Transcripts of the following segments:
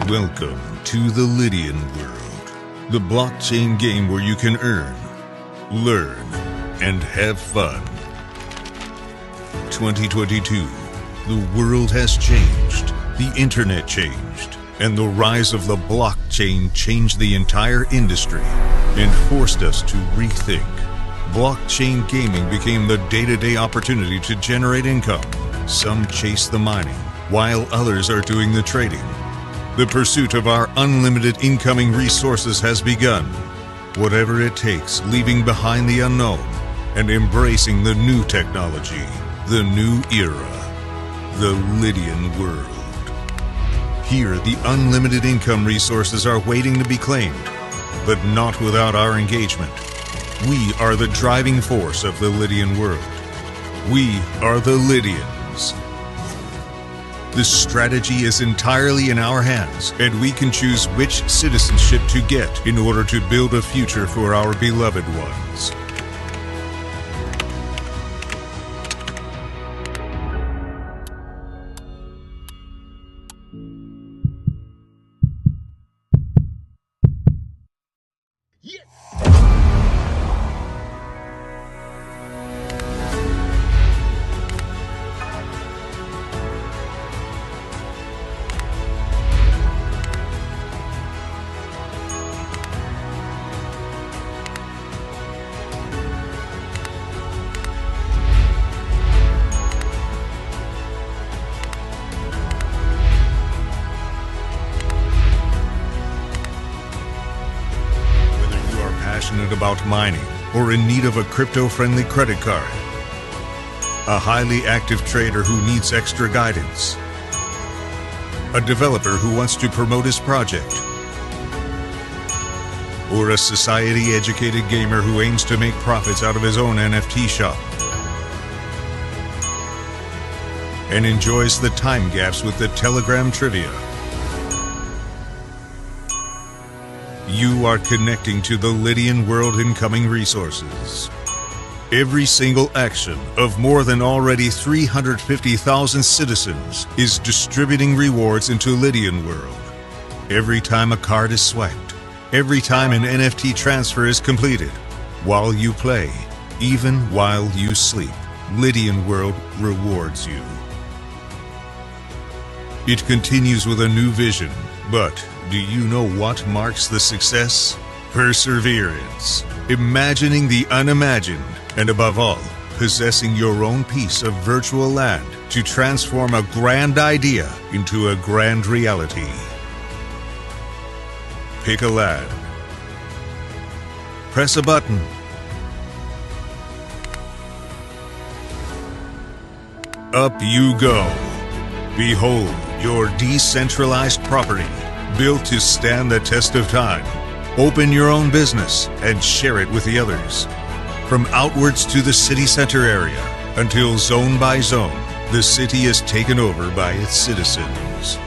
Welcome to the Lydian world, the blockchain game where you can earn, learn, and have fun. 2022, the world has changed, the internet changed, and the rise of the blockchain changed the entire industry and forced us to rethink. Blockchain gaming became the day-to-day opportunity to generate income. Some chase the mining, while others are doing the trading. The pursuit of our unlimited incoming resources has begun. Whatever it takes, leaving behind the unknown and embracing the new technology, the new era, the Lydian world. Here, the unlimited income resources are waiting to be claimed, but not without our engagement. We are the driving force of the Lydian world. We are the Lydians. The strategy is entirely in our hands, and we can choose which citizenship to get in order to build a future for our beloved ones. Passionate about mining or in need of a crypto-friendly credit card, a highly active trader who needs extra guidance, a developer who wants to promote his project, or a society-educated gamer who aims to make profits out of his own NFT shop and enjoys the time gaps with the Telegram trivia. You are connecting to the Lydian world incoming resources. Every single action of more than already 350,000 citizens is distributing rewards into Lydian world. Every time a card is swiped, every time an NFT transfer is completed, while you play, even while you sleep, Lydian world rewards you. It continues with a new vision, but do you know what marks the success? Perseverance, imagining the unimagined, and above all, possessing your own piece of virtual land to transform a grand idea into a grand reality. Pick a land. Press a button. Up you go. Behold your decentralized property, built to stand the test of time. Open your own business and share it with the others. From outwards to the city center area, until zone by zone, the city is taken over by its citizens.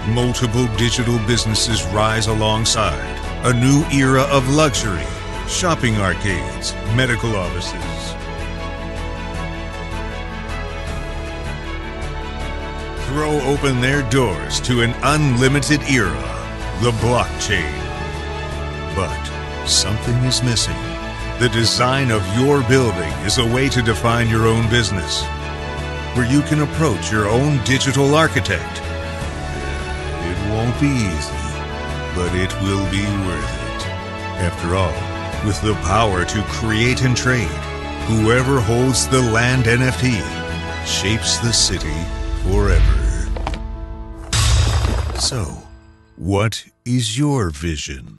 Multiple digital businesses rise alongside. A new era of luxury, shopping arcades, medical offices. Throw open their doors to an unlimited era, the blockchain. But something is missing. The design of your building is a way to define your own business, where you can approach your own digital architect. It won't be easy, but it will be worth it. After all, with the power to create and trade, whoever holds the land NFT shapes the city forever. So, what is your vision?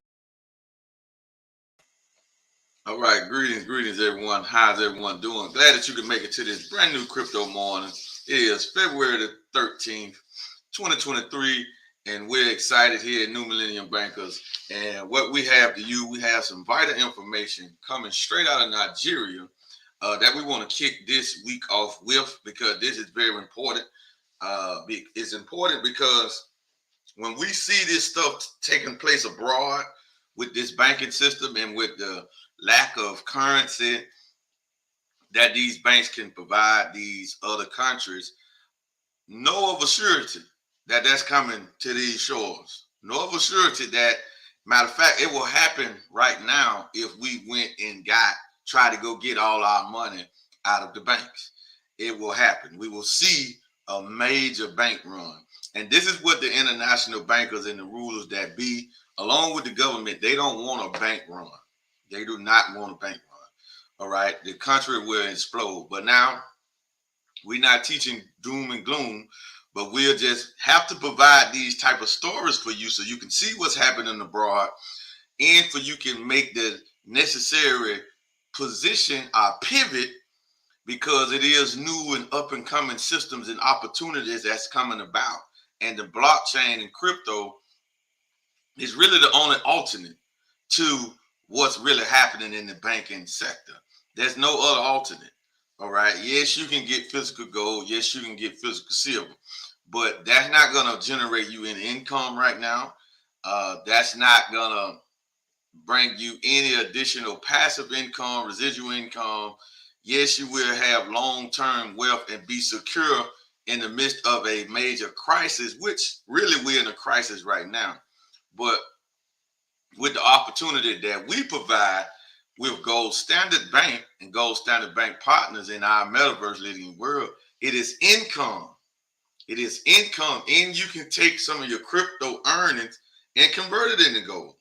All right, greetings, everyone. How's everyone doing? Glad that you can make it to this brand new crypto morning. It is February the 13th, 2023, and we're excited here at New Millennium Bankers. And what we have to you, we have some vital information coming straight out of Nigeria that we want to kick this week off with, because this is very important. It's important because when we see this stuff taking place abroad with this banking system and with the lack of currency that these banks can provide these other countries, know of a surety that's coming to these shores. Know for surety that, matter of fact, it will happen right now if we went and try to go get all our money out of the banks. It will happen. We will see a major bank run. And this is what the international bankers and the rulers that be, along with the government, they don't want a bank run. They do not want a bank run. All right. The country will explode. But now we're not teaching doom and gloom, but we'll just have to provide these type of stories for you so you can see what's happening abroad, and for you can make the necessary position or pivot, because it is new and up and coming systems and opportunities that's coming about. And the blockchain and crypto is really the only alternate to what's really happening in the banking sector. There's no other alternate. All right. Yes, you can get physical gold. Yes, you can get physical silver, but that's not going to generate you any income right now. That's not going to bring you any additional passive income, residual income. Yes, you will have long-term wealth and be secure in the midst of a major crisis, which really we're in a crisis right now. But with the opportunity that we provide with Gold Standard Bank and Gold Standard Bank partners in our metaverse living world, it is income. It is income, and you can take some of your crypto earnings and convert it into gold.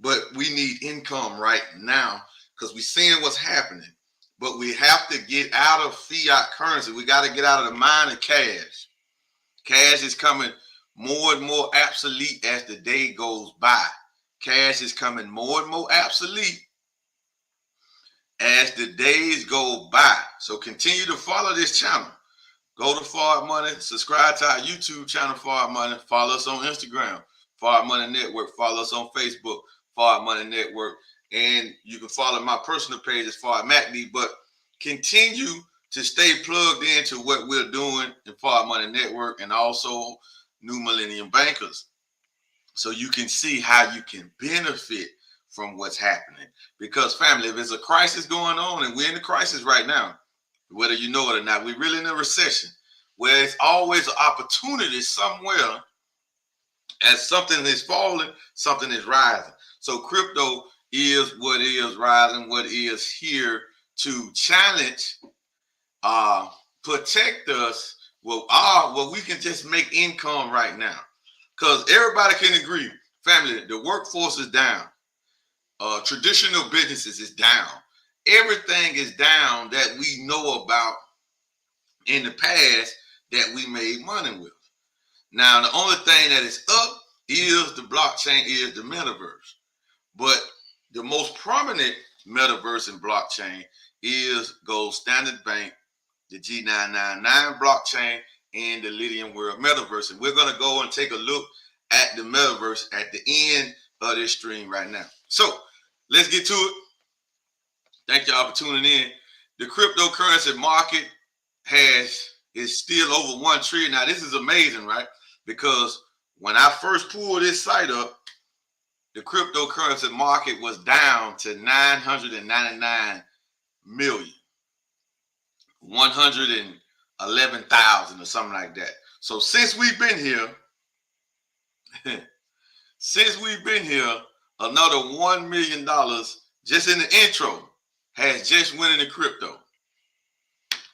But we need income right now because we're seeing what's happening. But we have to get out of fiat currency. We got to get out of the mind of cash. Cash is coming more and more obsolete as the day goes by. Cash is coming more and more obsolete as the days go by. So continue to follow this channel. Go to Forward Money, subscribe to our YouTube channel, Forward Money. Follow us on Instagram, Forward Money Network. Follow us on Facebook, Forward Money Network. And you can follow my personal page as Forward MacD. But continue to stay plugged into what we're doing in Forward Money Network and also New Millennium Bankers, so you can see how you can benefit from what's happening. Because family, if there's a crisis going on, and we're in a crisis right now, whether you know it or not, we're really in a recession where it's always an opportunity somewhere. As something is falling, something is rising. So crypto is what is rising, what is here to challenge, protect us. Well, we can just make income right now. Because everybody can agree, family, the workforce is down. Traditional businesses is down. Everything is down that we know about in the past that we made money with. Now, the only thing that is up is the blockchain, is the metaverse. But the most prominent metaverse and blockchain is Gold Standard Bank, the G999 blockchain, and the Millennium World Metaverse. And we're going to go and take a look at the metaverse at the end of this stream right now. So let's get to it. Thank y'all for tuning in. The cryptocurrency market is still over 1 trillion. Now, this is amazing, right? Because when I first pulled this site up, the cryptocurrency market was down to 999 million. 111,000 or something like that. So since we've been here, another $1 million just in the intro has just went into crypto.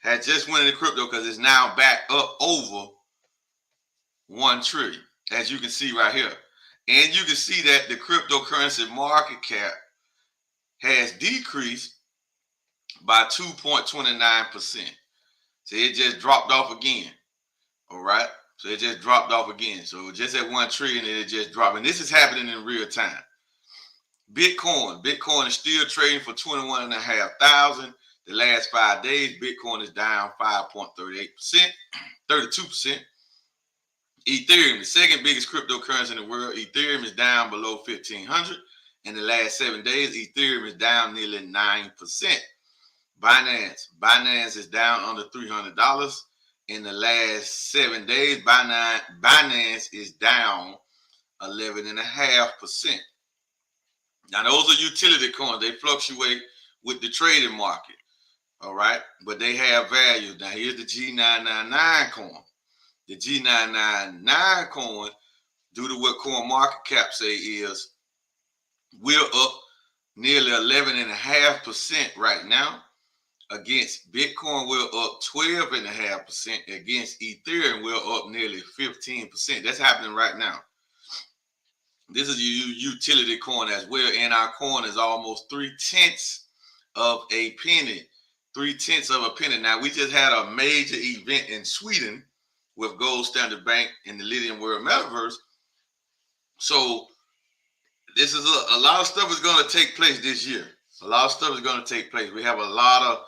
Because it's now back up over 1 trillion, as you can see right here. And you can see that the cryptocurrency market cap has decreased by 2.29%. So it just dropped off again. All right. So it just dropped off again. So just at 1 trillion, it just dropped. And this is happening in real time. Bitcoin is still trading for 21,500. The last 5 days, Bitcoin is down 5.38%, 32%. Ethereum, the second biggest cryptocurrency in the world, Ethereum is down below 1,500. In the last 7 days, Ethereum is down nearly 9%. Binance is down under $300. In the last 7 days, Binance is down 11.5%. Now, those are utility coins. They fluctuate with the trading market. All right. But they have value. Now, here's the G999 coin. The G999 coin, due to what coin market cap say is, we're up nearly 11.5% right now. Against Bitcoin, we're up 12.5%. Against Ethereum, we're up nearly 15%. That's happening right now. This is a utility coin as well, and our coin is almost 3/10 of a penny. 3/10 of a penny. Now, we just had a major event in Sweden with Gold Standard Bank in the Millennium World Metaverse. So this is a lot of stuff is going to take place this year. A lot of stuff is going to take place. We have a lot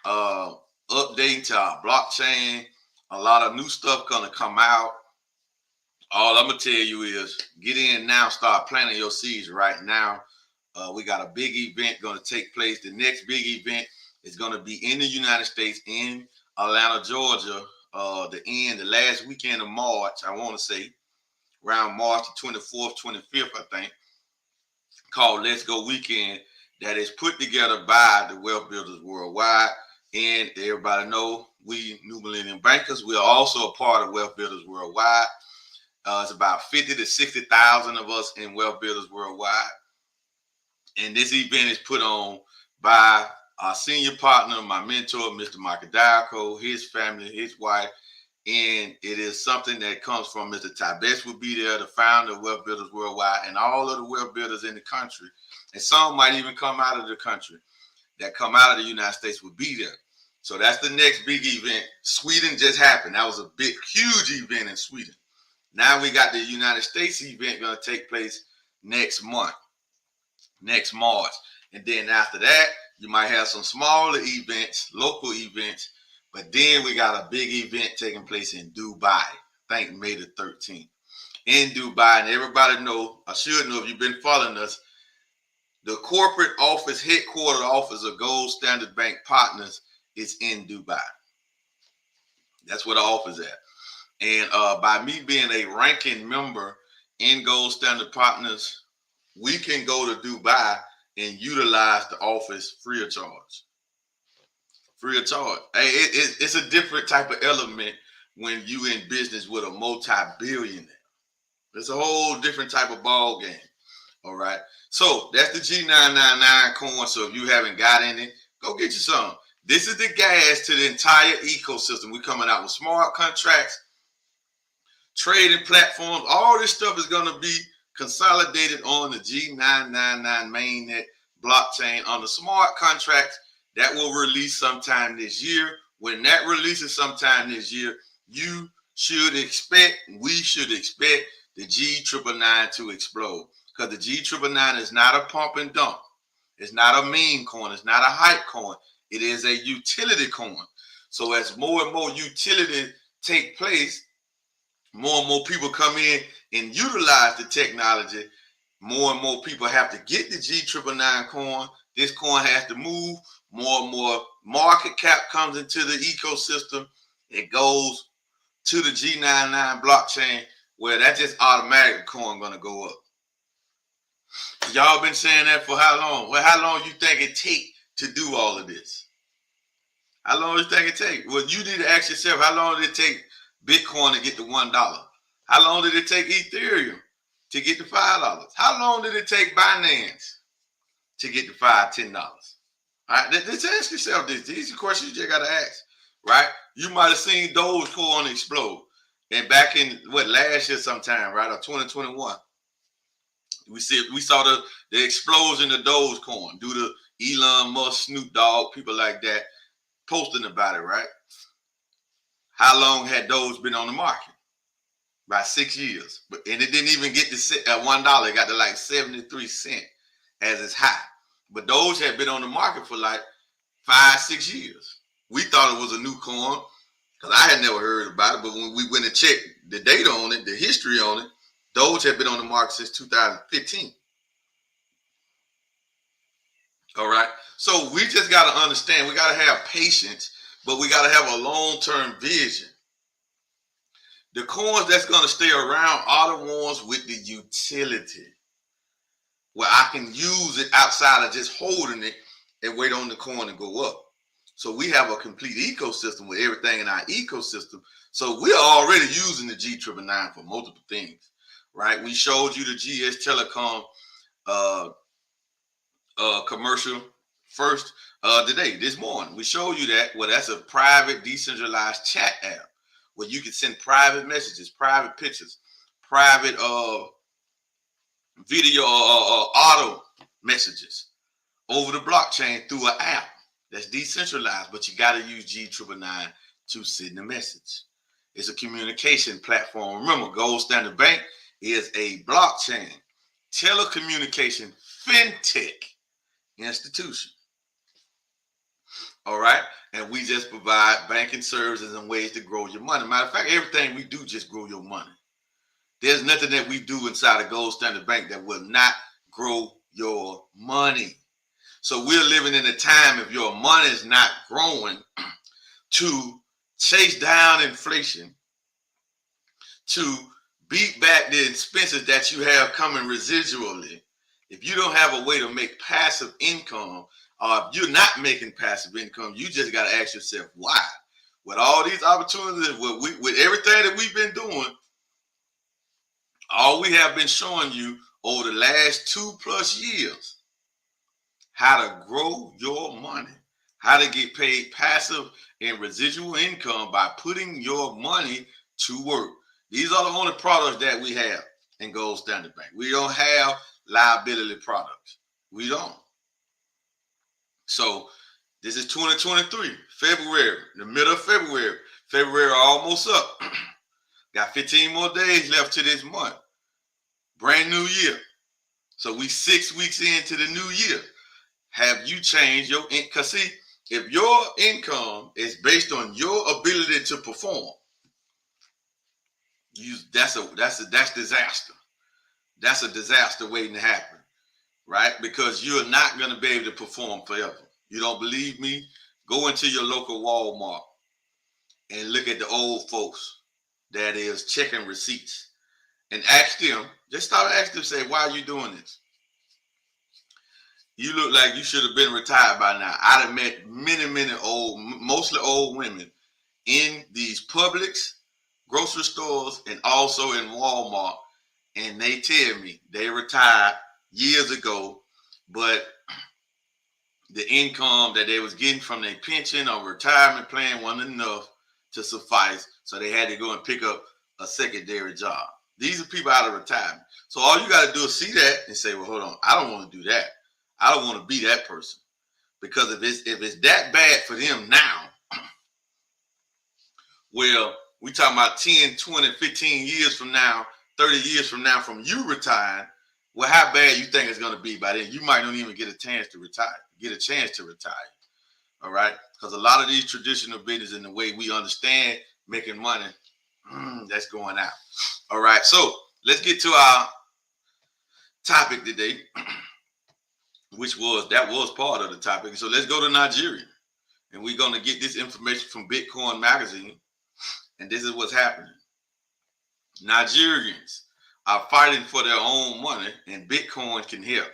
of updating to our blockchain. A lot of new stuff going to come out. All I'm going to tell you is get in now, start planting your seeds right now. We got a big event going to take place. The next big event is going to be in the United States, in Atlanta, Georgia, the last weekend of March, I want to say, around March the 24th, 25th, I think, called Let's Go Weekend, that is put together by the Wealth Builders Worldwide. And everybody know we New Millennium Bankers, we are also a part of Wealth Builders Worldwide. It's about 50 to 60,000 of us in Wealth Builders Worldwide. And this event is put on by our senior partner, my mentor, Mr. Michael Diaco, his family, his wife. And it is something that comes from Mr. Tybes will be there, the founder of Wealth Builders Worldwide, and all of the wealth builders in the country. And some might even come out of the country, that come out of the United States will be there. So that's the next big event. Sweden just happened. That was a big, huge event in Sweden. Now we got the United States event going to take place next month, next March. And then after that, you might have some smaller events, local events. But then we got a big event taking place in Dubai, I think May the 13th. In Dubai, and everybody know, I should know if you've been following us, the corporate office, headquartered office of Gold Standard Bank Partners is in Dubai. That's where the office is at. And by me being a ranking member in Gold Standard Partners, we can go to Dubai and utilize the office free of charge. Free of charge. Hey, it's a different type of element when you in business with a multi-billionaire. It's a whole different type of ball game. All right. So that's the G999 coin. So if you haven't got any, go get you some. This is the gas to the entire ecosystem. We're coming out with smart contracts, trading platforms. All this stuff is going to be consolidated on the G999 mainnet blockchain on the smart contracts that will release sometime this year. When that releases sometime this year, you should expect, we should expect the G999 to explode, because the G999 is not a pump and dump. It's not a meme coin. It's not a hype coin. It is a utility coin. So as more and more utility take place, more and more people come in and utilize the technology, more and more people have to get the G999 coin. This coin has to move. More and more market cap comes into the ecosystem. It goes to the G999 blockchain, where that's just automatic coin going to go up. Y'all been saying that for how long? Well, how long you think it take to do all of this? How long do you think it take? Well, you need to ask yourself, how long did it take Bitcoin to get to $1? How long did it take Ethereum to get to $5? How long did it take Binance to get to $5, $10? All right, just ask yourself this. These are questions you got to ask, right? You might have seen Dogecoin explode. And back in, last year sometime, right, or 2021, we saw the explosion of Dogecoin due to Elon Musk, Snoop Dogg, people like that posting about it, right? How long had Doge been on the market? About 6 years. And it didn't even get to $1. It got to like 73 cents as its high. But Doge had been on the market for like 5-6 years. We thought it was a new coin because I had never heard about it. But when we went and checked the data on it, the history on it, Doge had been on the market since 2015. All right. So we just got to understand, we got to have patience, but we got to have a long-term vision. The coins that's going to stay around are the ones with the utility, where I can use it outside of just holding it and wait on the coin to go up. So we have a complete ecosystem with everything in our ecosystem. So we're already using the G999 for multiple things, right? We showed you the GS Telecom commercial first today, this morning. We showed you that. Well, that's a private decentralized chat app where you can send private messages, private pictures, private video or auto messages over the blockchain through an app that's decentralized, but you got to use G999 to send the message. It's a communication platform. Remember, Gold Standard Bank is a blockchain telecommunication fintech institution. All right. And we just provide banking services and ways to grow your money. Matter of fact, everything we do just grow your money. There's nothing that we do inside of Gold Standard Bank that will not grow your money. So we're living in a time, if your money is not growing, to chase down inflation, to beat back the expenses that you have coming residually. If you don't have a way to make passive income, or if you're not making passive income, you just got to ask yourself why. With all these opportunities, with everything that we've been doing, all we have been showing you over the last 2+ years, how to grow your money, how to get paid passive and residual income by putting your money to work. These are the only products that we have in Gold Standard Bank. We don't have liability products. We don't. So this is 2023, February, the middle of February. February almost up. Got 15 more days left to this month. Brand new year. So we 6 weeks into the new year. Have you changed your income? Because see, if your income is based on your ability to perform, that's disaster. That's a disaster waiting to happen, right? Because you're not going to be able to perform forever. You don't believe me? Go into your local Walmart and look at the old folks that is checking receipts and ask them, just start asking them, say, why are you doing this? You look like you should have been retired by now. I'd have met many, mostly old women in these Publix, grocery stores, and also in Walmart. And they tell me they retired years ago, but the income that they was getting from their pension or retirement plan wasn't enough to suffice. So they had to go and pick up a secondary job. These are people out of retirement. So all you got to do is see that and say, well, hold on, I don't want to do that. I don't want to be that person. Because if it's that bad for them now, well, we talking about 10, 20, 15 years from now, 30 years from now from you retiring, well, how bad you think it's going to be by then? You might not even get a chance to retire. All right? Because a lot of these traditional businesses and the way we understand making money, that's going out. All right, so let's get to our topic today, that was part of the topic. So let's go to Nigeria. And we're going to get this information from Bitcoin Magazine. And this is what's happening. Nigerians are fighting for their own money, and Bitcoin can help.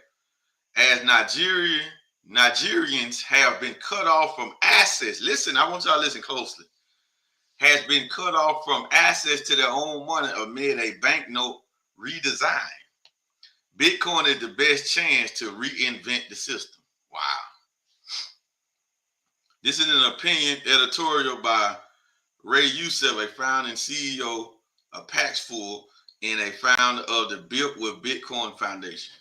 As Nigerians have been cut off from access. Listen, I want y'all to listen closely. Has been cut off from access to their own money amid a banknote redesign. Bitcoin is the best chance to reinvent the system. Wow. This is an opinion editorial by Ray Youssef, a founding CEO of Paxful and a founder of the Built with Bitcoin Foundation.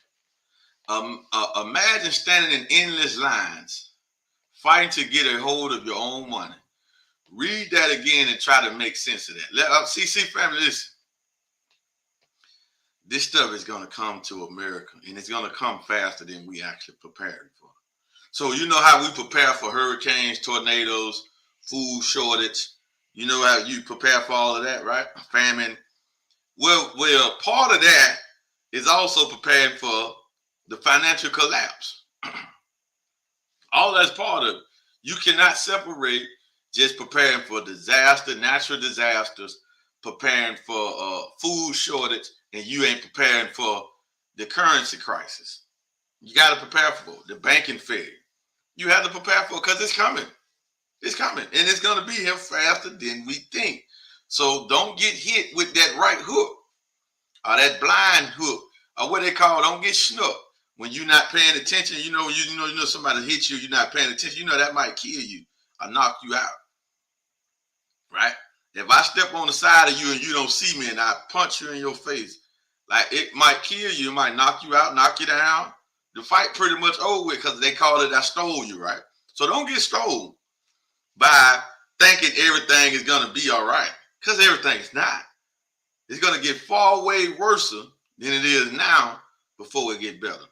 Imagine standing in endless lines, fighting to get a hold of your own money. Read that again and try to make sense of that. CC family, listen. This stuff is going to come to America, and it's going to come faster than we actually prepared for. So you know how we prepare for hurricanes, tornadoes, food shortage. You know how you prepare for all of that, right? Famine. Well, part of that is also preparing for the financial collapse. All that's part of it. You cannot separate just preparing for disaster, natural disasters, preparing for food shortage, and you ain't preparing for the currency crisis. You got to prepare for the banking failure. You have to prepare for it because it's coming. It's coming, and it's going to be here faster than we think. So don't get hit with that right hook or that blind hook or what they call. Don't get snooked when you're not paying attention. You know somebody hit you. You're not paying attention. You know that might kill you or knock you out. Right? If I step on the side of you and you don't see me and I punch you in your face, like it might kill you. It might knock you out, knock you down. The fight pretty much over with because they call it I stole you, right? So don't get stolen by thinking everything is going to be all right, because everything is not. It's going to get far way worse than it is now before it get better.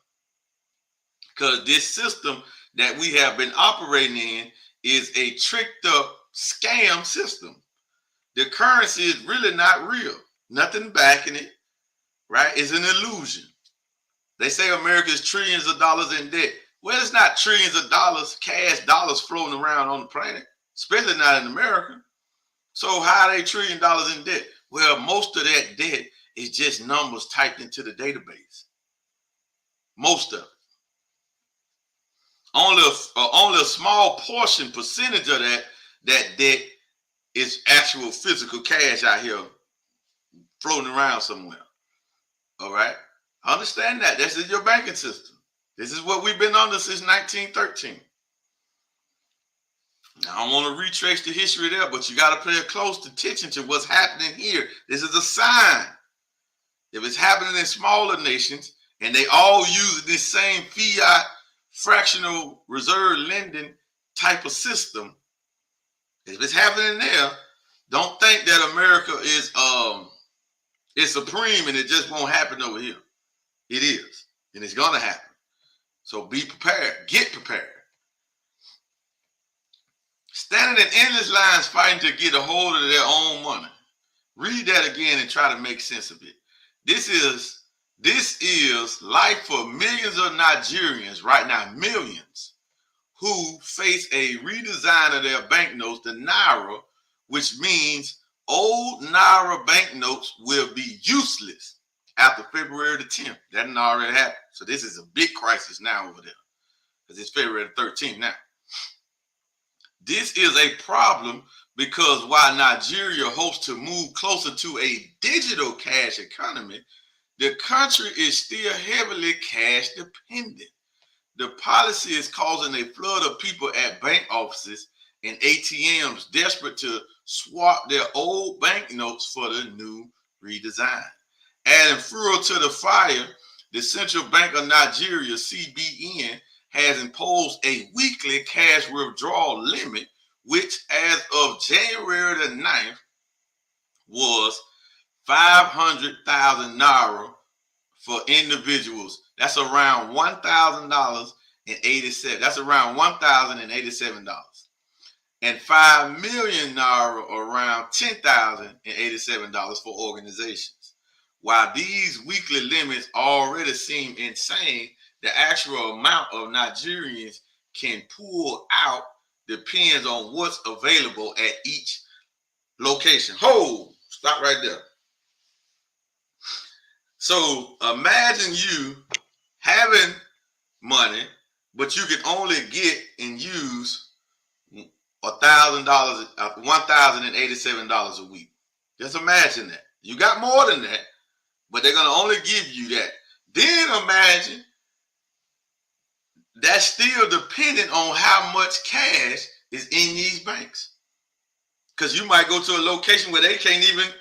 Because this system that we have been operating in is a tricked up scam system. The currency is really not real. Nothing backing it, right? It's an illusion. They say America is trillions of dollars in debt. Well, it's not trillions of dollars, cash dollars floating around on the planet, especially not in America. So how are they $1 trillion in debt? Well, most of that debt is just numbers typed into the database. Most of it. Only a small percentage of that debt is actual physical cash out here floating around somewhere. All right? Understand that. This is your banking system. This is what we've been under since 1913. Now, I don't want to retrace the history there, but you got to pay close attention to what's happening here. This is a sign. If it's happening in smaller nations and they all use this same fiat fractional reserve lending type of system, if it's happening there, don't think that America is supreme and it just won't happen over here. It is, and it's going to happen. So be prepared. Get prepared. Standing in endless lines fighting to get a hold of their own money. Read that again and try to make sense of it. This is life for millions of Nigerians right now, millions, who face a redesign of their banknotes, the Naira, which means old Naira banknotes will be useless after February the 10th. That didn't already happen. So this is a big crisis now over there because it's February the 13th now. This is a problem because while Nigeria hopes to move closer to a digital cash economy, the country is still heavily cash dependent. The policy is causing a flood of people at bank offices and ATMs desperate to swap their old banknotes for the new redesign. Adding fuel to the fire, the Central Bank of Nigeria, CBN, has imposed a weekly cash withdrawal limit, which as of January the 9th was 500,000 Naira for individuals. That's around $1,000.87. That's around $1,087. And 5 million Naira, around $10,087 for organizations. While these weekly limits already seem insane, the actual amount of Nigerians can pull out depends on what's available at each location. Hold, stop right there. So imagine you having money, but you can only get and use $1,000, $1,087 a week. Just imagine that. You got more than that, but they're gonna only give you that. Then imagine that's still dependent on how much cash is in these banks. Because you might go to a location where they can't even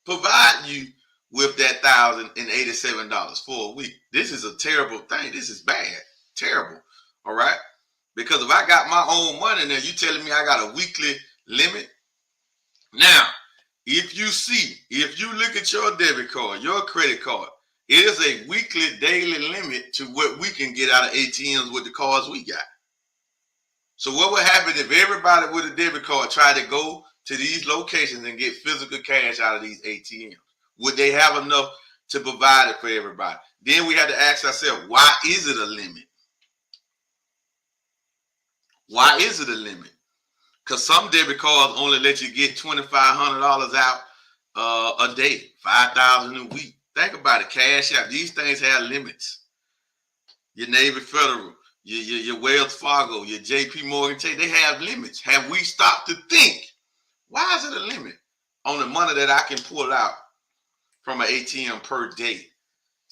provide you with that $1,087 for a week. This is a terrible thing. This is bad. Terrible. All right? Because if I got my own money now, you telling me I got a weekly limit? Now, if you look at your debit card, your credit card, it is a weekly, daily limit to what we can get out of ATMs with the cards we got. So what would happen if everybody with a debit card tried to go to these locations and get physical cash out of these ATMs? Would they have enough to provide it for everybody? Then we had to ask ourselves, why is it a limit? Why is it a limit? Because some debit cards only let you get $2,500 out a day, $5,000 a week. Think about it, Cash App. These things have limits. Your Navy Federal, your Wells Fargo, your JP Morgan Chase, they have limits. Have we stopped to think, why is it a limit on the money that I can pull out from an ATM per day?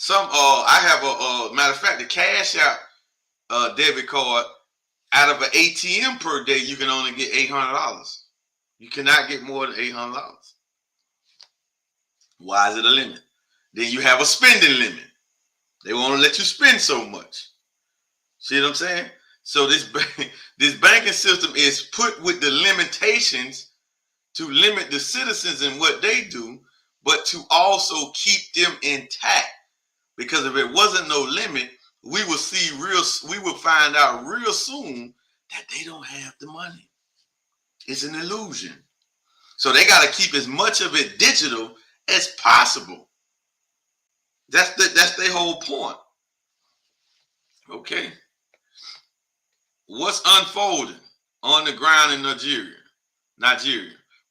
I have a matter of fact, the Cash App debit card, out of an ATM per day, you can only get $800. You cannot get more than $800. Why is it a limit? Then you have a spending limit. They want to let you spend so much. See what I'm saying? So this banking system is put with the limitations to limit the citizens in what they do, but to also keep them intact. Because if it wasn't no limit, we will find out real soon that they don't have the money. It's an illusion. So they got to keep as much of it digital as possible. That's their whole point. Okay. What's unfolding on the ground in Nigeria?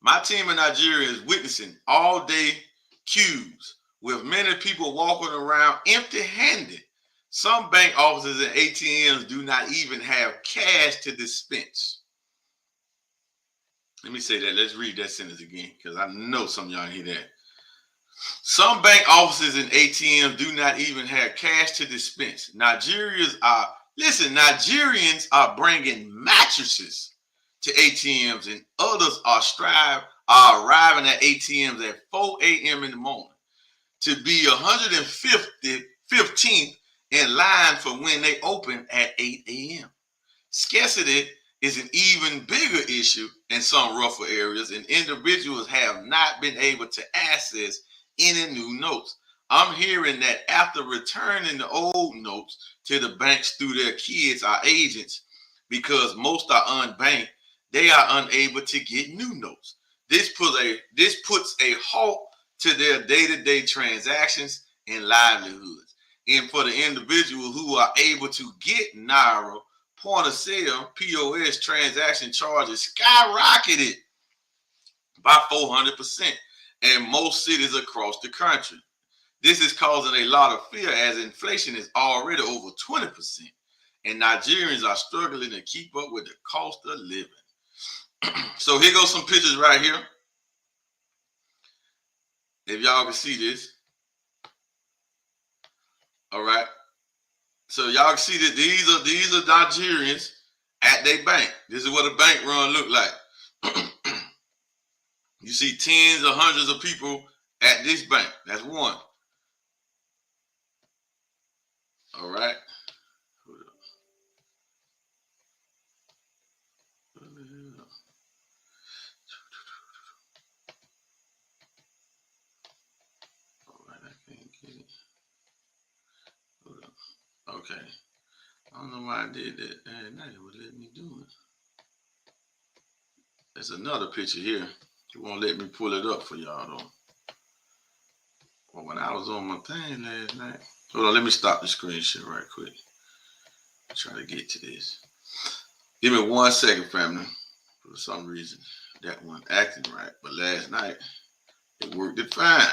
My team in Nigeria is witnessing all day queues with many people walking around empty-handed. Some bank offices and ATMs do not even have cash to dispense. Let me say that. Let's read that sentence again, because I know some of y'all hear that. Some bank offices and ATMs do not even have cash to dispense. Nigerians are bringing mattresses to ATMs, and others are arriving at ATMs at 4 a.m. in the morning to be 115th in line for when they open at 8 a.m. Scarcity is an even bigger issue in some rougher areas, and individuals have not been able to access any new notes. I'm hearing that after returning the old notes to the banks through their kids or agents, because most are unbanked, they are unable to get new notes. This puts a halt to their day-to-day transactions and livelihoods. And for the individual who are able to get Naira, point of sale POS transaction charges skyrocketed by 400% in most cities across the country. This is causing a lot of fear as inflation is already over 20%, and Nigerians are struggling to keep up with the cost of living. So here goes some pictures right here. If y'all can see this. All right. So y'all can see that these are Nigerians at their bank. This is what a bank run look like. You see tens or hundreds of people at this bank. That's one. All right. Hold up. All right, I can't get it. Hold up. Okay. I don't know why I did that. Now it would let me do it. There's another picture here. It won't let me pull it up for y'all though. Well, when I was on my thing last night. Hold on, let me stop the screen share right quick. Try to get to this. Give me 1 second, family. For some reason, that one acting right. But last night, it worked it fine.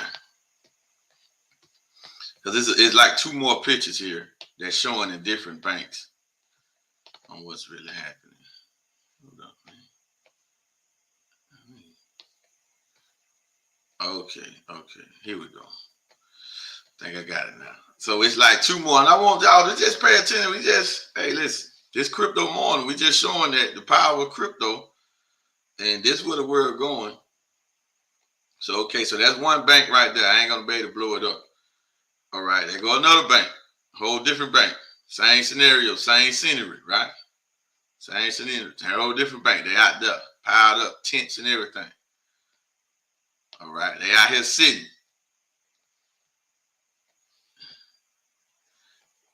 Because it's like 2 more pictures here that's showing in different banks on what's really happening. Hold up, man. Okay. Here we go. I think I got it now. So it's like 2 more. And I want y'all to just pay attention. Hey, listen, this crypto morning, we just showing that the power of crypto. And this is where the world going. So, okay, so that's one bank right there. I ain't going to be able to blow it up. All right, there go another bank. Whole different bank. Same scenario, same scenery, right? Same scenery. Whole different bank. They out there, piled up, tents and everything. All right, they out here sitting.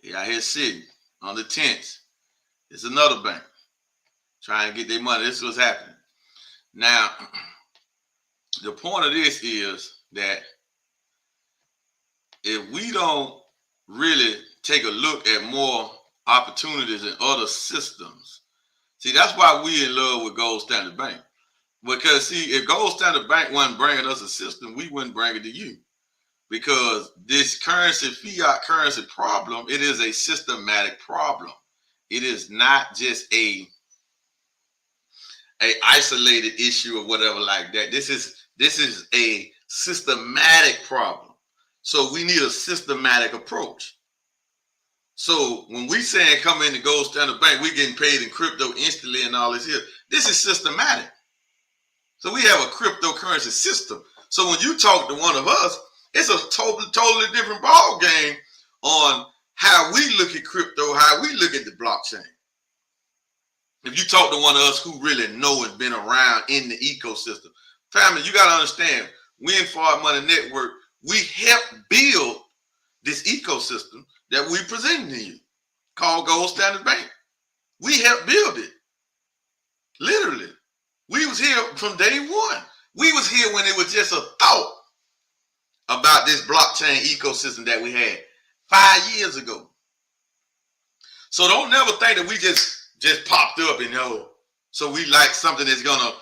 They out here sitting on the tents. It's another bank trying to get their money. This is what's happening. Now, the point of this is that if we don't really take a look at more opportunities in other systems, see, that's why we in love with Gold Standard Bank. Because, see, if Gold Standard Bank wasn't bringing us a system, we wouldn't bring it to you. Because this fiat currency problem, it is a systematic problem. It is not just a isolated issue or whatever like that. This is a systematic problem. So we need a systematic approach. So when we saying come in the gold standard bank, we getting paid in crypto instantly and all this here. This is systematic. So we have a cryptocurrency system. So when you talk to one of us, it's a totally different ball game on how we look at crypto, how we look at the blockchain. If you talk to one of us who really know and been around in the ecosystem, family, you got to understand, we in Forward Money Network, we help build this ecosystem that we presenting to you called Gold Standard Bank. We helped build it. Literally. We was here from day one. We was here when it was just a thought about this blockchain ecosystem that we had 5 years ago. So don't never think that we just popped up and so we like something that's gonna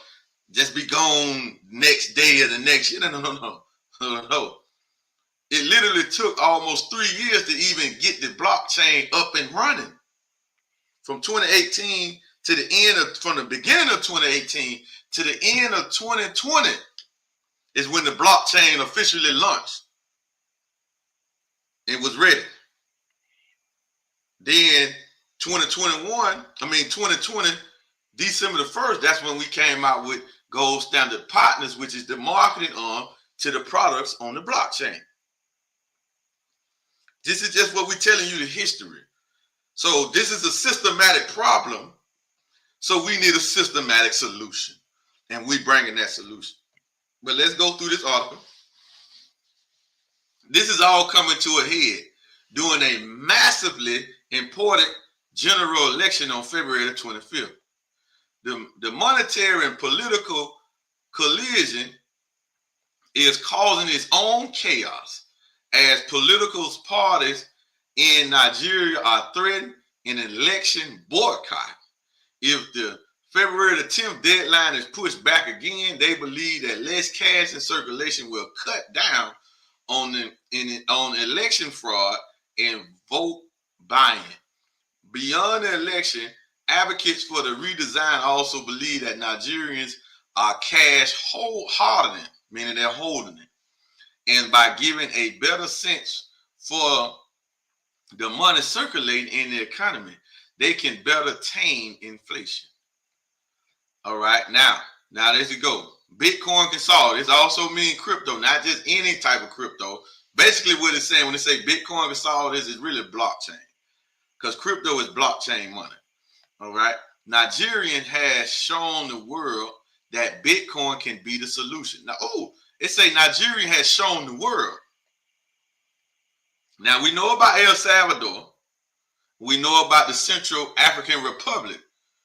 just be gone next day or the next year. No. It literally took almost 3 years to even get the blockchain up and running. From 2018 to the end from the beginning of 2018 to the end of 2020 is when the blockchain officially launched. It was ready. Then 2020, December the 1st, that's when we came out with Gold Standard Partners, which is the marketing arm to the products on the blockchain. This is just what we're telling you, the history. So this is a systematic problem. So we need a systematic solution. And we bringing that solution. But let's go through this article. This is all coming to a head during a massively important general election on February the 25th. The monetary and political collision is causing its own chaos as political parties in Nigeria are threatening an election boycott. If the February the 10th deadline is pushed back again, they believe that less cash in circulation will cut down on election fraud and vote buying. Beyond the election, advocates for the redesign also believe that Nigerians are cash hardening, meaning they're holding it. And by giving a better sense for the money circulating in the economy, they can better tame inflation. All right, now there you go. Bitcoin consolidate. It also means crypto, not just any type of crypto. Basically, what it's saying when they say Bitcoin consolidate is really blockchain, because crypto is blockchain money. All right, Nigerian has shown the world that Bitcoin can be the solution. Now, it say Nigeria has shown the world. Now we know about El Salvador. We know about the Central African Republic.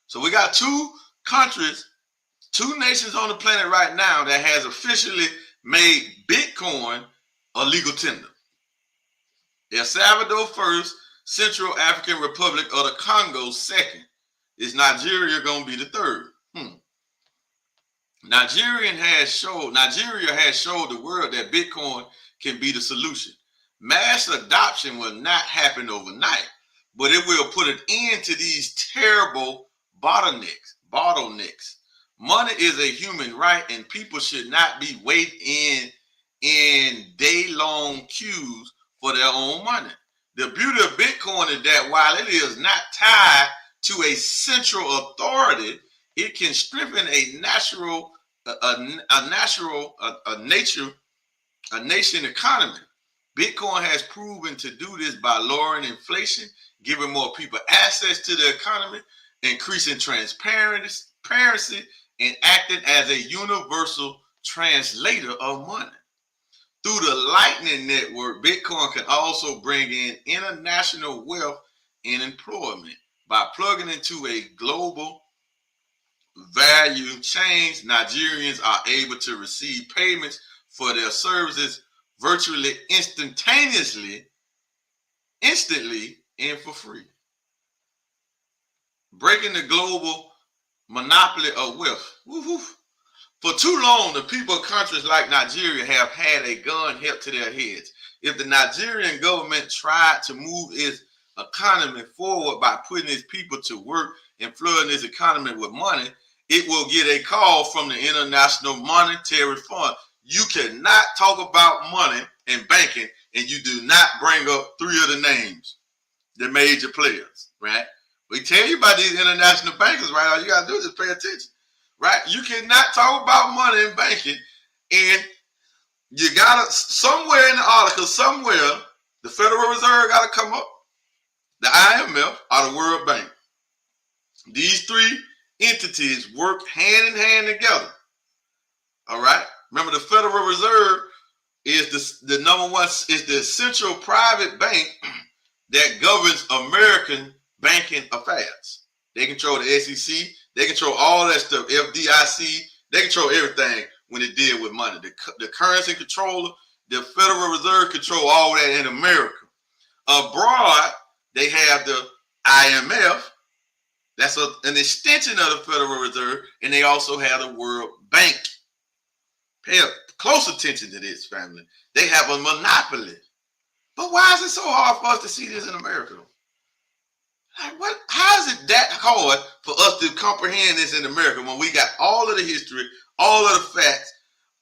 So we got two countries, two nations on the planet right now that has officially made Bitcoin a legal tender. El Salvador first, Central African Republic of the Congo second. Is Nigeria going to be the third? Nigeria has showed the world that Bitcoin can be the solution. Mass adoption will not happen overnight, but it will put an end to these terrible bottlenecks. Money is a human right, and people should not be waiting in day-long queues for their own money. The beauty of Bitcoin is that while it is not tied to a central authority, it can strengthen a nation economy. Bitcoin has proven to do this by lowering inflation, giving more people access to the economy, increasing transparency, and acting as a universal translator of money. Through the Lightning Network, Bitcoin can also bring in international wealth and employment. By plugging into a global value chain, Nigerians are able to receive payments for their services virtually instantly and for free. Breaking the global monopoly of wealth. Woo-hoo. For too long, the people of countries like Nigeria have had a gun held to their heads. If the Nigerian government tried to move its economy forward by putting its people to work and flooding this economy with money, it will get a call from the International Monetary Fund. You cannot talk about money and banking and you do not bring up three of the names, the major players, right? We tell you about these international bankers, right? All you got to do is just pay attention, right? You cannot talk about money and banking, and you got to, somewhere in the article, somewhere, the Federal Reserve got to come up, the IMF, or the World Bank. These three entities work hand in hand together, all right? Remember, the Federal Reserve is the number one, is the central private bank that governs American banking affairs. They control the SEC. They control all that stuff, FDIC. They control everything when it deals with money. The currency controller, the Federal Reserve control all that in America. Abroad, they have the IMF. That's an extension of the Federal Reserve. And they also have the World Bank. Pay close attention to this, family. They have a monopoly. But why is it so hard for us to see this in America? Like, what? How is it that hard for us to comprehend this in America when we got all of the history, all of the facts,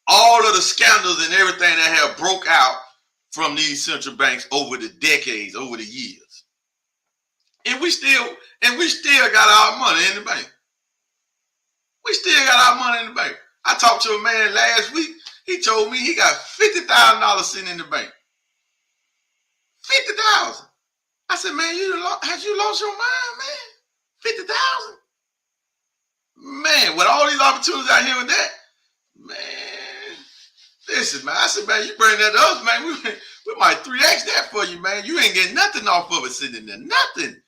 all of the scandals and everything that have broke out from these central banks over the decades, over the years? And we still got our money in the bank. We still got our money in the bank. I talked to a man last week. He told me he got $50,000 sitting in the bank. 50,000. I said, man, has you lost your mind, man? 50,000. Man, with all these opportunities out here with that, man. Listen, man. I said, man, you bring that to us, man. We might 3X that for you, man. You ain't getting nothing off of it sitting in there. Nothing.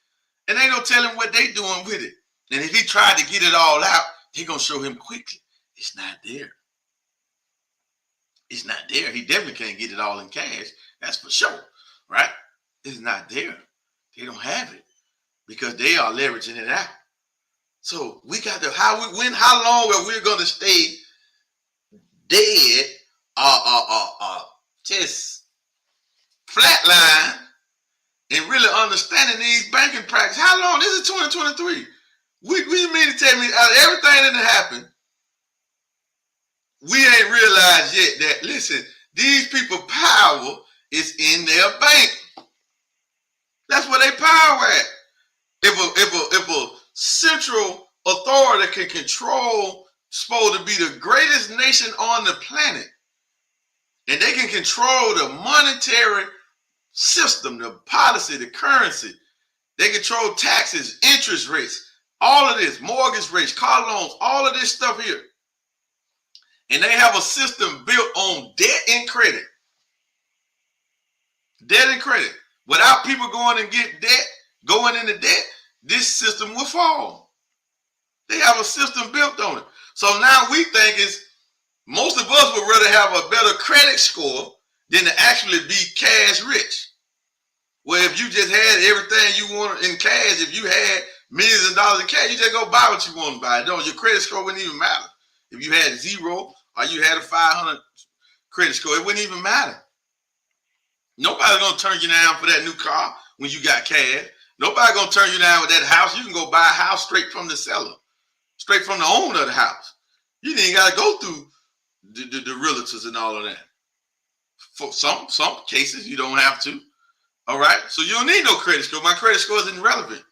And ain't no telling what they doing with it. And if he tried to get it all out, they gonna show him quickly. It's not there. It's not there. He definitely can't get it all in cash. That's for sure, right? It's not there. They don't have it because they are leveraging it out. So we got to, how long are we going to stay dead just flatline and really understanding these banking practices? How long? This is 2023. We mean to tell me out of everything that happened, we ain't realized yet that, listen, these people power is in their bank. That's where they power at. If a central authority can control, supposed to be the greatest nation on the planet, and they can control the monetary system, the policy, the currency, they control taxes, interest rates, all of this, mortgage rates, car loans, all of this stuff here. And they have a system built on debt and credit. Debt and credit. Without people going and get debt, going into debt, this system will fall. They have a system built on it. So now we think most of us would rather have a better credit score than to actually be cash rich. Well, if you just had everything you wanted in cash, if you had millions of dollars in cash, you just go buy what you want to buy. Your credit score wouldn't even matter. If you had 0 or you had a 500 credit score, it wouldn't even matter. Nobody's going to turn you down for that new car when you got cash. Nobody's going to turn you down with that house. You can go buy a house straight from the seller, straight from the owner of the house. You ain't got to go through the realtors and all of that. For some cases, you don't have to. All right? So you don't need no credit score. My credit score is irrelevant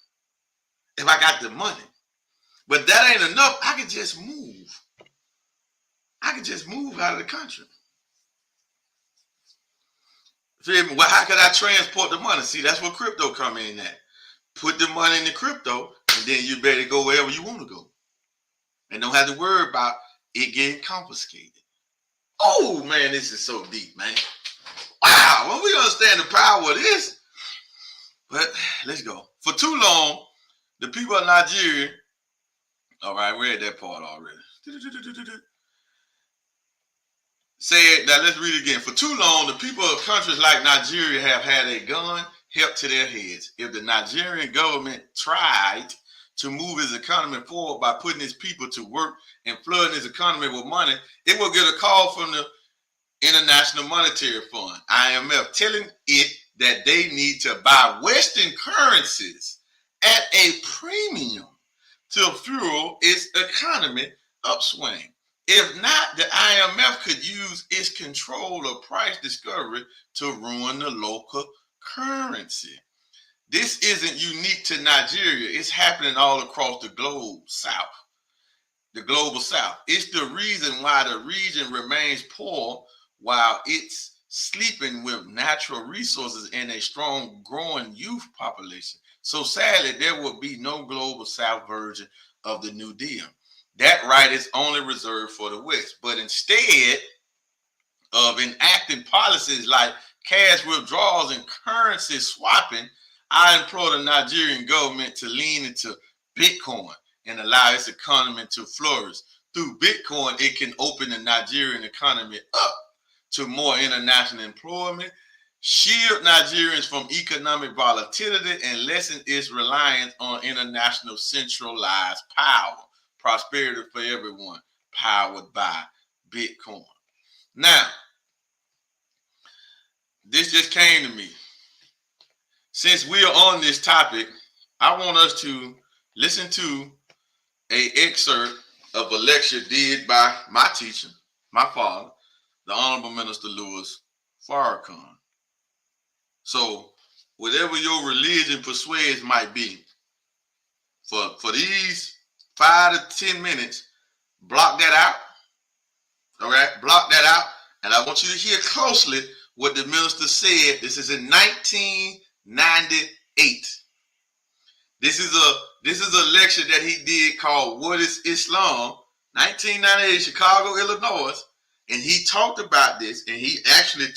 if I got the money. But that ain't enough. I can just move. I can just move out of the country. Feel me? Well, how could I transport the money? See, that's where crypto come in at. Put the money in the crypto, and then you better go wherever you want to go. And don't have to worry about it getting confiscated. Oh, man, this is so deep, man. Wow, well, we understand the power of this. But let's go. For too long, the people of Nigeria, all right, we're at that part already. Said, now let's read it again. For too long, the people of countries like Nigeria have had a gun held to their heads. If the Nigerian government tried to move its economy forward by putting its people to work and flooding its economy with money, it will get a call from the International Monetary Fund, IMF, telling it that they need to buy Western currencies at a premium to fuel its economy upswing. If not, the IMF could use its control of price discovery to ruin the local currency. This isn't unique to Nigeria. It's happening all across the global south. It's the reason why the region remains poor while it's sleeping with natural resources and a strong growing youth population. So sadly, there will be no global south version of the New Deal. That right is only reserved for the West. But instead of enacting policies like cash withdrawals and currency swapping, I implore the Nigerian government to lean into Bitcoin and allow its economy to flourish. Through Bitcoin, it can open the Nigerian economy up to more international employment, shield Nigerians from economic volatility, and lessen its reliance on international centralized power. Prosperity for everyone, powered by Bitcoin. Now, this just came to me. Since we are on this topic, I want us to listen to an excerpt of a lecture did by my teacher, my father, the Honorable Minister Louis Farrakhan. So, whatever your religion persuades might be, for these 5 to 10 minutes, block that out. All right, block that out. And I want you to hear closely what the minister said. This is in 1998. This is a lecture that he did called "What is Islam?" 1998, Chicago, Illinois, and he talked about this, and he actually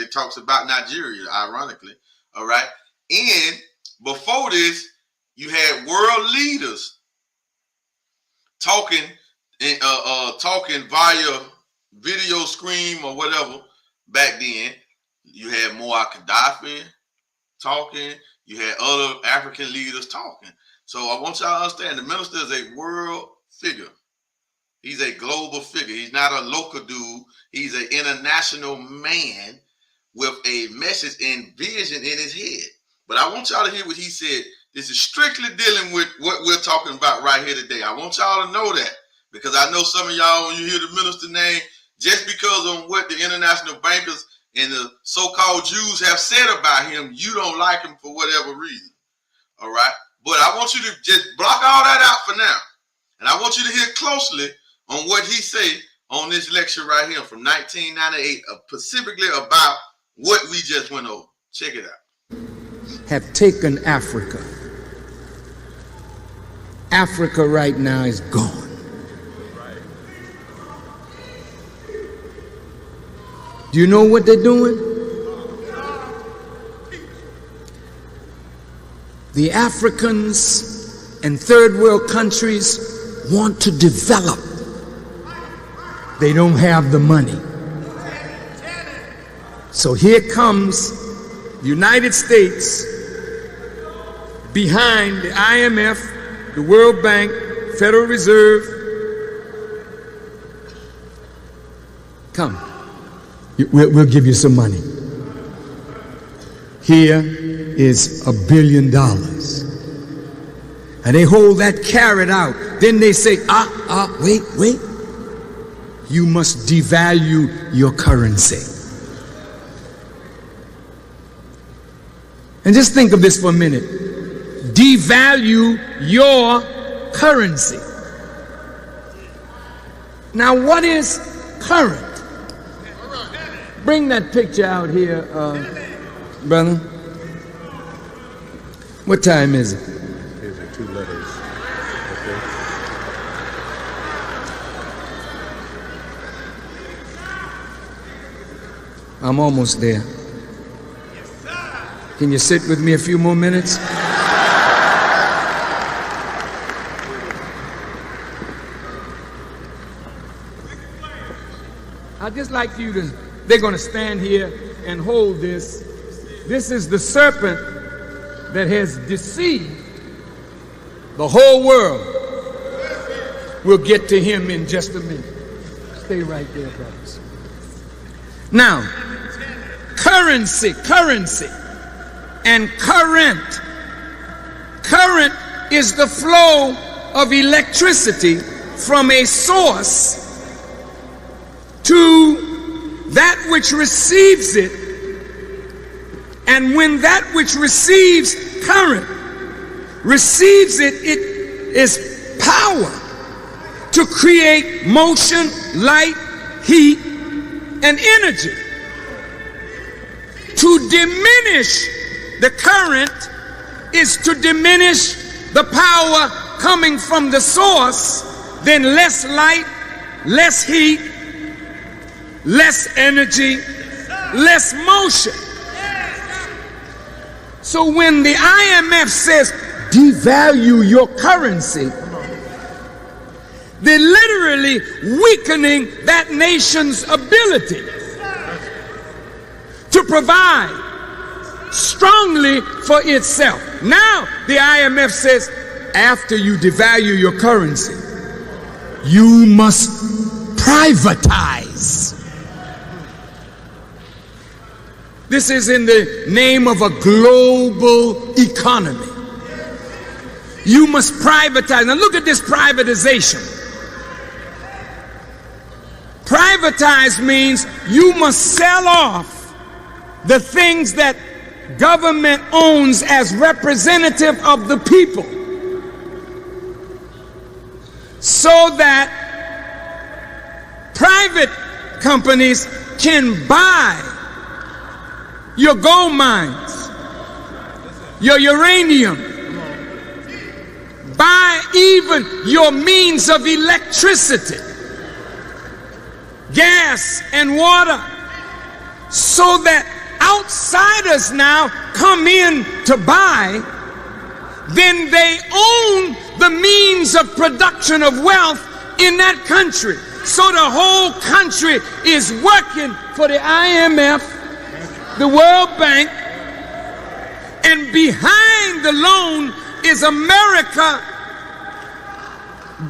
talks about Nigeria, ironically. All right, and before this, you had world leaders talking via video screen or whatever. Back then, you had Muammar Gaddafi talking. You had other African leaders talking. So I want y'all to understand, the minister is a world figure. He's a global figure. He's not a local dude. He's an international man with a message and vision in his head. But I want y'all to hear what he said. This is strictly dealing with what we're talking about right here today. I want y'all to know that, because I know some of y'all, when you hear the minister's name, just because of what the international bankers and the so-called Jews have said about him, you don't like him for whatever reason. All right? But I want you to just block all that out for now. And I want you to hear closely on what he said on this lecture right here from 1998, specifically about what we just went over. Check it out. Have taken Africa. Africa right now is gone. Do you know what they're doing? The Africans and third world countries want to develop. They don't have the money. So here comes the United States behind the IMF, the World Bank, Federal Reserve. Come. We'll give you some money. Here is $1 billion. And they hold that carrot out. Then they say, wait. You must devalue your currency. And just think of this for a minute. Devalue your currency. Now, what is current? Bring that picture out here, brother. What time is it? These are 2 letters. Okay. I'm almost there. Can you sit with me a few more minutes? I'd just like you to, they're going to stand here and hold this. This is the serpent that has deceived the whole world. We'll get to him in just a minute. Stay right there, brothers. Now, currency. and current. Current is the flow of electricity from a source to that which receives it. And when that which receives current receives it, it is power to create motion, light, heat, and energy. To diminish the current is to diminish the power coming from the source, then less light, less heat, less energy, less motion. So when the IMF says devalue your currency, they're literally weakening that nation's ability to provide strongly for itself. Now the IMF says after you devalue your currency, you must privatize. This is in the name of a global economy. You must privatize. Now look at this privatization. Privatize means you must sell off the things that government owns as representative of the people, so that private companies can buy your gold mines, your uranium, buy even your means of electricity, gas and water, so that outsiders now come in to buy, then they own the means of production of wealth in that country. So the whole country is working for the IMF, the World Bank, and behind the loan is America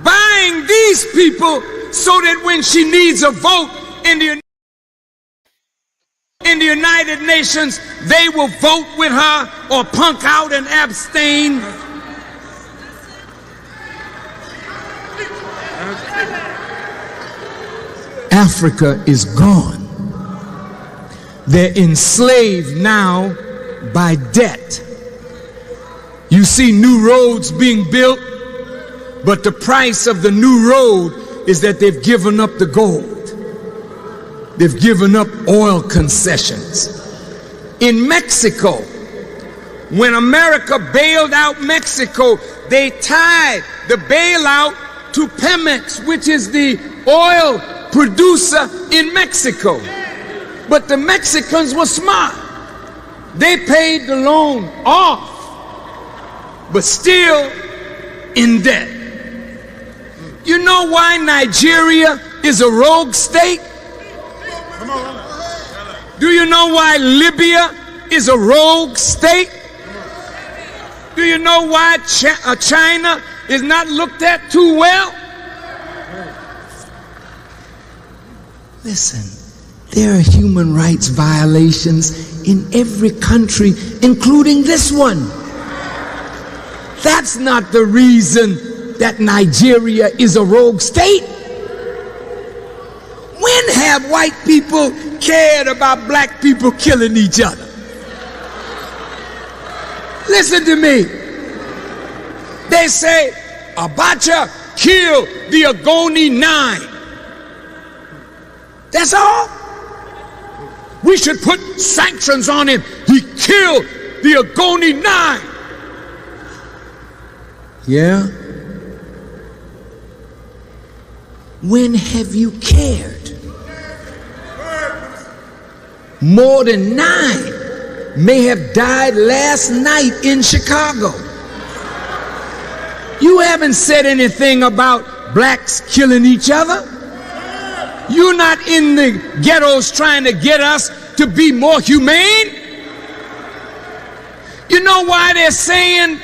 buying these people so that when she needs a vote in the United Nations, they will vote with her or punk out and abstain. Africa is gone. They're enslaved now by debt. You see new roads being built, but the price of the new road is that they've given up the gold. They've given up oil concessions. In Mexico, when America bailed out Mexico, they tied the bailout to Pemex, which is the oil producer in Mexico. But the Mexicans were smart. They paid the loan off, but still in debt. You know why Nigeria is a rogue state? Do you know why Libya is a rogue state? Do you know why China is not looked at too well? Listen, there are human rights violations in every country, including this one. That's not the reason that Nigeria is a rogue state. When have white people cared about black people killing each other? Listen to me. They say Abacha killed the Ogoni 9. That's all. We should put sanctions on him. He killed the Ogoni 9. Yeah? When have you cared? More than 9 may have died last night in Chicago. You haven't said anything about blacks killing each other. You're not in the ghettos trying to get us to be more humane. You know why they're saying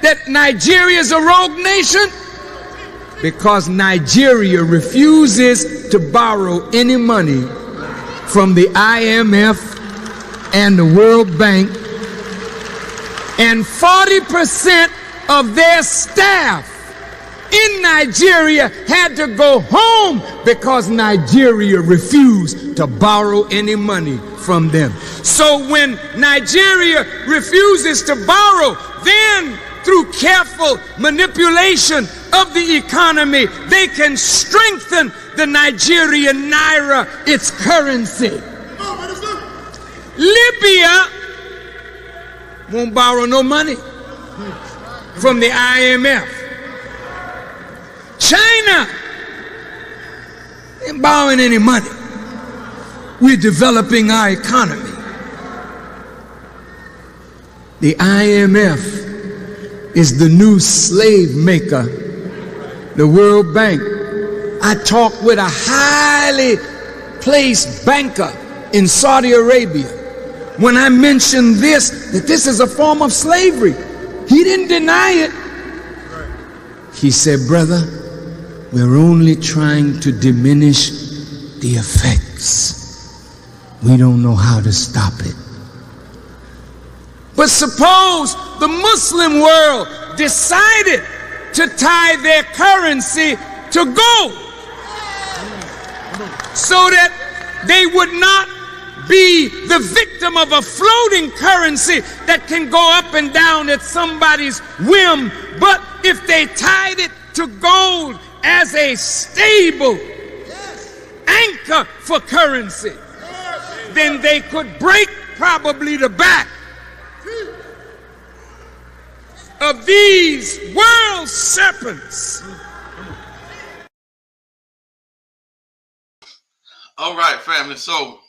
that Nigeria is a rogue nation? Because Nigeria refuses to borrow any money from the IMF and the World Bank And 40% of their staff in Nigeria had to go home because Nigeria refused to borrow any money from them. So when Nigeria refuses to borrow, then through careful manipulation of the economy, they can strengthen the Nigerian naira, its currency. Libya won't borrow no money from the IMF. China ain't borrowing any money. We're developing our economy. The IMF is the new slave maker, the World Bank. I talked with a highly placed banker in Saudi Arabia. When I mentioned this, that this is a form of slavery, he didn't deny it. He said, brother, we're only trying to diminish the effects. We don't know how to stop it. But suppose the Muslim world decided to tie their currency to gold so that they would not be the victim of a floating currency that can go up and down at somebody's whim. But if they tied it to gold as a stable anchor for currency, then they could break probably the back of these world serpents. All right, family. So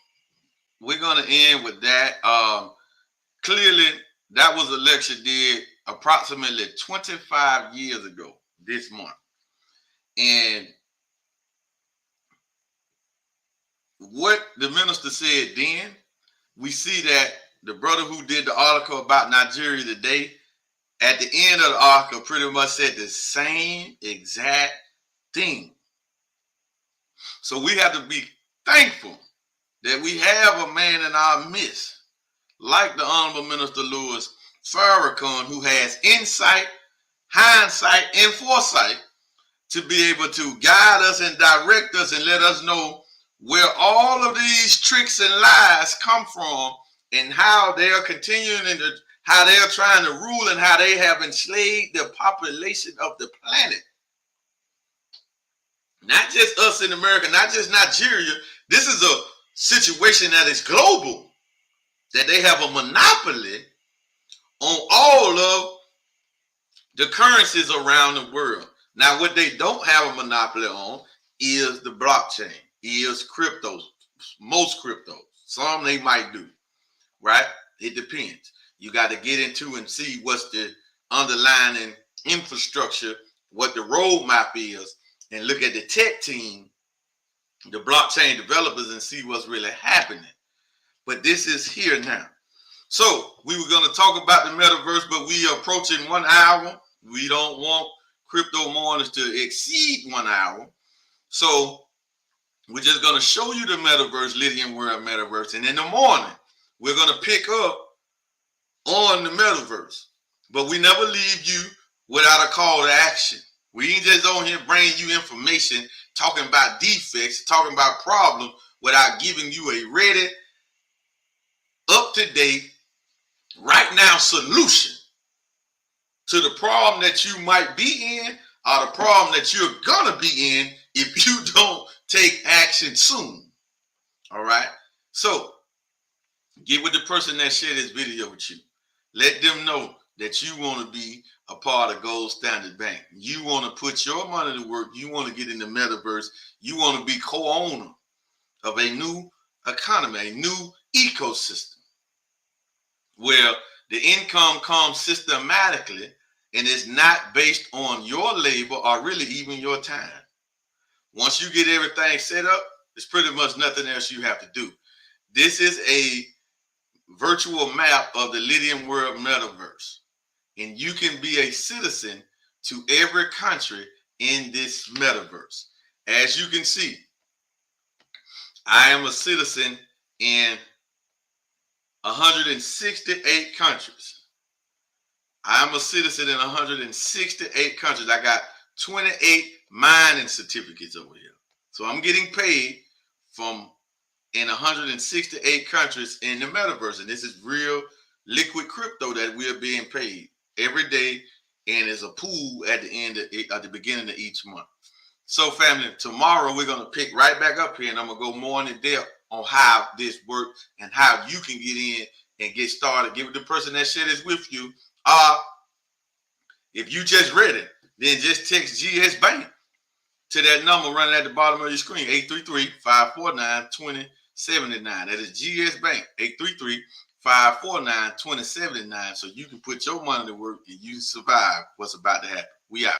we're going to end with that. Clearly, that was a lecture did approximately 25 years ago this month. And what the minister said then, we see that the brother who did the article about Nigeria today, at the end of the article, pretty much said the same exact thing. So we have to be thankful that we have a man in our midst, like the Honorable Minister Louis Farrakhan, who has insight, hindsight, and foresight to be able to guide us and direct us and let us know where all of these tricks and lies come from and how they are continuing and how they are trying to rule and how they have enslaved the population of the planet. Not just us in America, not just Nigeria. This is a situation that is global, that they have a monopoly on all of the currencies around the world. Now, what they don't have a monopoly on is the blockchain, is cryptos, most cryptos. Some they might do, right? It depends. You got to get into and see what's the underlying infrastructure, what the roadmap is, and look at the tech team, the blockchain developers, and see what's really happening. But this is here now. So we were going to talk about the metaverse, but we are approaching 1 hour. We don't want crypto mornings to exceed 1 hour. So we're just going to show you the metaverse, Lydian World Metaverse. And in the morning, we're going to pick up on the metaverse. But we never leave you without a call to action. We ain't just on here bringing you information, talking about defects, talking about problems, without giving you a ready, up-to-date, right now solution to the problem that you might be in or the problem that you're going to be in if you don't take action soon. All right? So get with the person that shared this video with you. Let them know that you want to be a part of Gold Standard Bank. You want to put your money to work. You want to get in the metaverse. You want to be co-owner of a new economy, a new ecosystem where the income comes systematically and is not based on your labor or really even your time. Once you get everything set up, there's pretty much nothing else you have to do. This is a virtual map of the Lydian World Metaverse. And you can be a citizen to every country in this metaverse. As you can see, I am a citizen in 168 countries. I'm a citizen in 168 countries. I got 28 mining certificates over here. So I'm getting paid from in 168 countries in the metaverse. And this is real liquid crypto that we are being paid every day. And it's a pool at the beginning of each month. So family, tomorrow we're going to pick right back up here and I'm going to go more in depth on how this works and how you can get in and get started. Give it to the person that shared this with you. If you just read it, then just text GS Bank to that number running at the bottom of your screen, 833-549-2079. That is GS Bank, 833-549-2079. So you can put your money to work and you survive what's about to happen. We out.